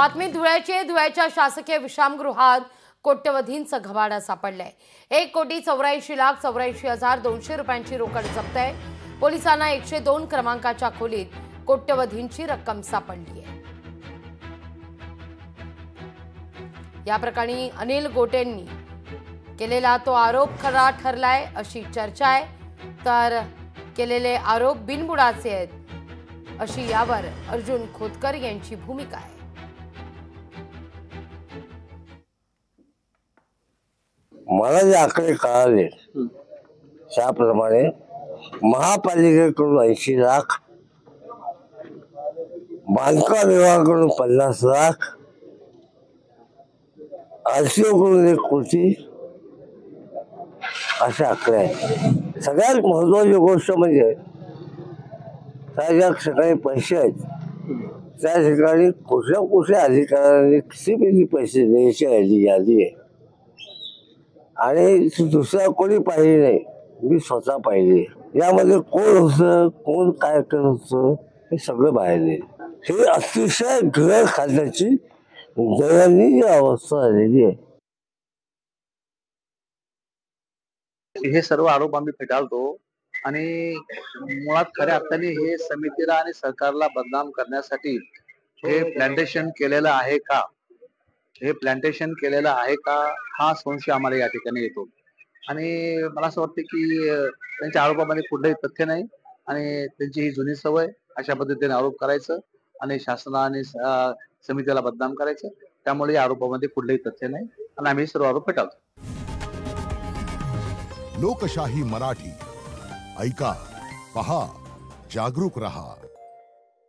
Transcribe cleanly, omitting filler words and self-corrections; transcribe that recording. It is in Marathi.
बातमी धुळ्याची। धुळ्याच्या शासकीय विश्रामगृहात कोट्यवधींचा घबाडा सापडलाय। 1,84,84,200 रुपयांची रोकड जप्त आहे। पोलिसांना 102 क्रमांकाच्या खोलीत कोट्यवधींची रक्कम सापडली आहे। या प्रकरणी अनिल गोटेंनी केलेला तो आरोप खरा ठरलाय अशी चर्चा आहे, तर केलेले आरोप बिनबुडाचे आहेत अशी यावर अर्जुन खोतकर यांची भूमिका आहे। मला जे आकडे कळाले त्याप्रमाणे महापालिकेकडून 80 लाख, बांधकाम विभागाकडून 50 लाख, RTO कडून 1 कोटी असे आकडे आहेत। सगळ्यात महत्वाची गोष्ट म्हणजे त्या ठिकाणी पैसे आहेत त्या ठिकाणी कुठल्या कुठल्या अधिकाऱ्यांनी किती पैसे द्यायची यादी आहे आणि दुसरा कोणी पाहिली नाही, मी स्वतः पाहिली। यामध्ये कोण होतं, कोण काय करत होतं हे सगळं बाहेर येईल। हे अतिशय गैर खात्याची दयनीय अवस्था आलेली आहे। हे सर्व आरोप आम्ही फेटाळतो आणि मुळात खऱ्या अर्थाने हे समितीला आणि सरकारला बदनाम करण्यासाठी हे प्लांटेशन केलेलं आहे का, हे प्लांटेशन केलेलं आहे का हा संशय आम्हाला या ठिकाणी येतो। आणि मला असं वाटतं की त्यांच्या आरोपामध्ये कुठलंही तथ्य नाही आणि त्यांची ही जुनी सवय अशा पद्धतीने आरोप करायचं आणि शासनाने समितीला बदनाम करायचं। त्यामुळे या आरोपामध्ये कुठलंही तथ्य नाही आणि आम्ही सर्व आरोप फेटाळतो। लोकशाही मराठी ऐका, पहा, जागरूक रहा।